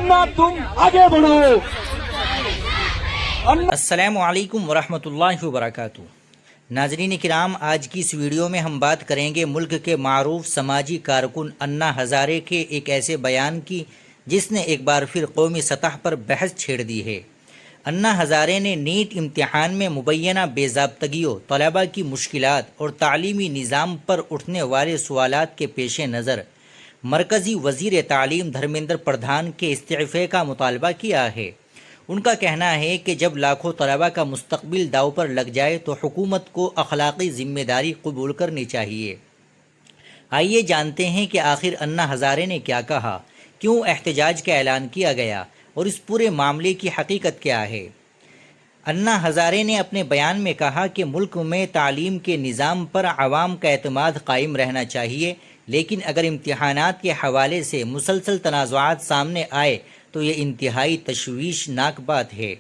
अन्ना तुम आगे बढ़ो। अस्सलामु अलैकुम वरहमतुल्लाहि वबरकातुहू। नाज़रीन किराम, आज की इस वीडियो में हम बात करेंगे मुल्क के मारूफ समाजी कारकुन अन्ना हज़ारे के एक ऐसे बयान की जिसने एक बार फिर कौमी सतह पर बहस छेड़ दी है। अन्ना हज़ारे ने नीट इम्तिहान में मुबैना बेज़ाब्तगियों, तलबा की मुश्किलात और तालीमी निज़ाम पर उठने वाले सवालात के पेश नज़र मरकज़ी वज़ीर तालीम धर्मेंद्र प्रधान के इस्तीफ़े का मुतालबा किया है। उनका कहना है कि जब लाखों तलबा का मुस्तकबिल दाव पर लग जाए तो हुकूमत को अखलाकी ज़िम्मेदारी कबूल करनी चाहिए। आइए जानते हैं कि आखिर अन्ना हज़ारे ने क्या कहा, क्यों एहतजाज का ऐलान किया गया और इस पूरे मामले की हकीकत क्या है। अन्ना हज़ारे ने अपने बयान में कहा कि मुल्क में तालीम के निज़ाम पर आवाम का एतमाद कायम रहना चाहिए, लेकिन अगर इम्तिहानात के हवाले से मुसलसल तनाज़ुआत सामने आए तो ये इंतहाई तशवीशनाक बात है।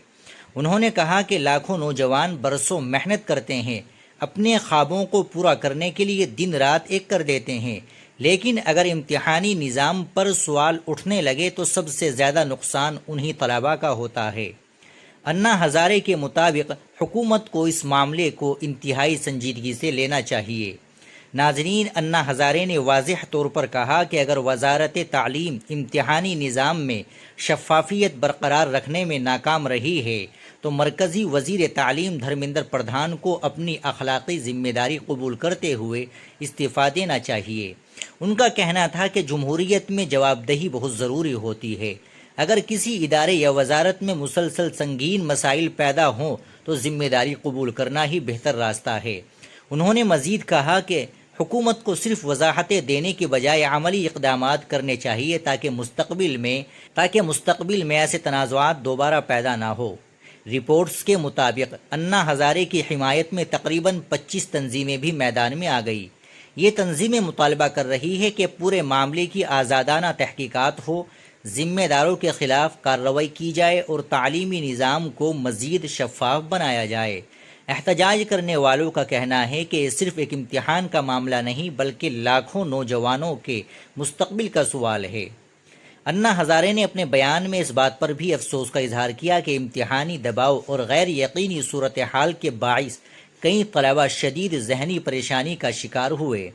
उन्होंने कहा कि लाखों नौजवान बरसों मेहनत करते हैं, अपने ख्वाबों को पूरा करने के लिए दिन रात एक कर देते हैं, लेकिन अगर इम्तिहानी निज़ाम पर सवाल उठने लगे तो सबसे ज़्यादा नुकसान उन्हीं तलबा का होता है। अन्ना हज़ारे के मुताबिक हुकूमत को इस मामले को इंतहाई संजीदगी से लेना चाहिए। नाज़रीन, अन्ना हज़ारे ने वाज़ेह तौर पर कहा कि अगर वज़ारत तालीम इम्तिहानी निज़ाम में शफ़ाफ़ियत बरकरार रखने में नाकाम रही है तो मरकज़ी वज़ीर तालीम धर्मेंद्र प्रधान को अपनी अखलाकी ज़िम्मेदारी कबूल करते हुए इस्तीफ़ा देना चाहिए। उनका कहना था कि जमहूरियत में जवाबदेही बहुत ज़रूरी होती है। अगर किसी इदारे या वज़ारत में मुसलसल संगीन मसाइल पैदा हों तो ज़िम्मेदारी कबूल करना ही बेहतर रास्ता है। उन्होंने मज़ीद कहा कि हुकूमत को सिर्फ वजाहतें देने के बजाय अमली इक़दामात करने चाहिए ताकि मुस्तक़बिल में ऐसे तनाज़ुआत दोबारा पैदा ना हो। रिपोर्ट्स के मुताबिक अन्ना हज़ारे की हिमायत में तकरीबन 25 तंजीमें भी मैदान में आ गई। ये तंजीमें मुतालबा कर रही है कि पूरे मामले की आज़ादाना तहकीकात हो, ज़िम्मेदारों के ख़िलाफ़ कार्रवाई की जाए और तालीमी निज़ाम को मज़ीद शफ़ाफ बनाया जाए। एहतजाज करने वालों का कहना है कि सिर्फ एक इम्तिहान का मामला नहीं बल्कि लाखों नौजवानों के मुस्तकबिल का सवाल है। अन्ना हज़ारे ने अपने बयान में इस बात पर भी अफसोस का इजहार किया कि इम्तिहानी दबाव और गैर यकीनी सूरत हाल के बाइस कई तलबा शदीद जहनी परेशानी का शिकार हुए।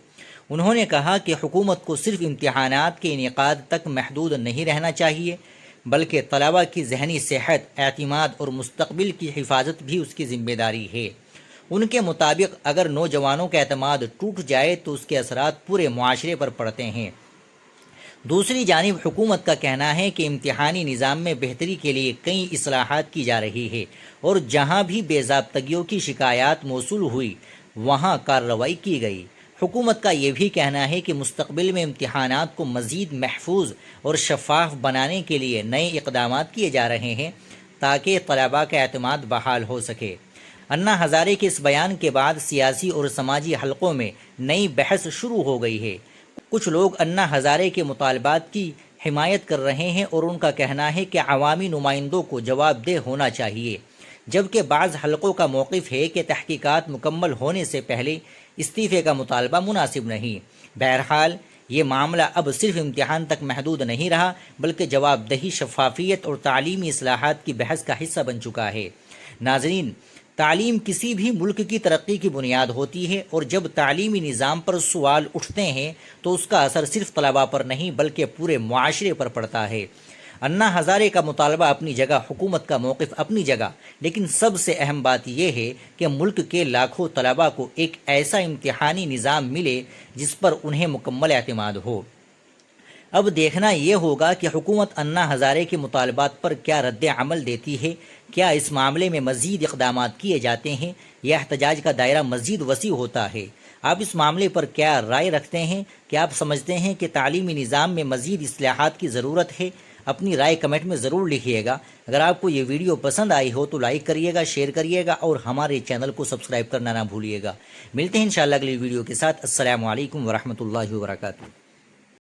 उन्होंने कहा कि हुकूमत को सिर्फ इम्तिहानात के इनेकाद तक महदूद नहीं रहना चाहिए बल्कि तलबा की जहनी सेहत, एतमाद और मुस्तकबिल की हिफाजत भी उसकी ज़िम्मेदारी है। उनके मुताबिक अगर नौजवानों का एतमाद टूट जाए तो उसके असरात पूरे मुआशरे पर पड़ते हैं। दूसरी जानिब हुकूमत का कहना है कि इम्तिहानी निज़ाम में बेहतरी के लिए कई इस्लाहात की जा रही है और जहाँ भी बेज़ाब्तगियों की शिकायत मौसूल हुई वहाँ कार्रवाई की गई। हुकूमत का ये भी कहना है कि मुस्तकबिल में इम्तिहानात को मज़ीद महफूज और शफ़ाफ बनाने के लिए नए इक़दामात किए जा रहे हैं ताकि तलबा का एतमाद बहाल हो सके। अन्ना हज़ारे के इस बयान के बाद सियासी और समाजी हलक़ों में नई बहस शुरू हो गई है। कुछ लोग अन्ना हज़ारे के मुतालबात की हिमायत कर रहे हैं और उनका कहना है कि अवामी नुमाइंदों को जवाबदेह होना चाहिए, जबकि बाज़ हलक़ों का मौक़िफ़ है कि तहकीकात मुकम्मल होने से पहले इस्तीफ़े का मुतालबा मुनासिब नहीं। बहरहाल ये मामला अब सिर्फ इम्तिहान तक महदूद नहीं रहा बल्कि जवाबदेही, शफ़ाफ़ियत और तालीमी इस्लाहात की बहस का हिस्सा बन चुका है। नाज़रीन, तालीम किसी भी मुल्क की तरक्की की बुनियाद होती है और जब तालीमी निज़ाम पर सवाल उठते हैं तो उसका असर सिर्फ तलबा पर नहीं बल्कि पूरे मुआशरे पर पड़ता है। अन्ना हज़ारे का मुतालबा अपनी जगह, हुकूमत का मौक़िफ़ अपनी जगह, लेकिन सबसे अहम बात यह है कि मुल्क के लाखों तलबा को एक ऐसा इम्तिहानी निज़ाम मिले जिस पर उन्हें मुकम्मल एतमाद हो। अब देखना ये होगा कि हुकूमत अन्ना हज़ारे के मुतालबात पर क्या रद्द अमल देती है। क्या इस मामले में मज़ीद इक़दामात किए जाते हैं या एहतजाज का दायरा मज़ीद वसी होता है। आप इस मामले पर क्या राय रखते हैं? क्या आप समझते हैं कि तालीमी निज़ाम में मज़ीद इस्लाहात की ज़रूरत है? अपनी राय कमेंट में ज़रूर लिखिएगा। अगर आपको ये वीडियो पसंद आई हो तो लाइक करिएगा, शेयर करिएगा और हमारे चैनल को सब्सक्राइब करना ना भूलिएगा। मिलते हैं इंशाअल्लाह अगली वीडियो के साथ। अस्सलामु अलैकुम वरहमतुल्लाहि वबरकातुहू।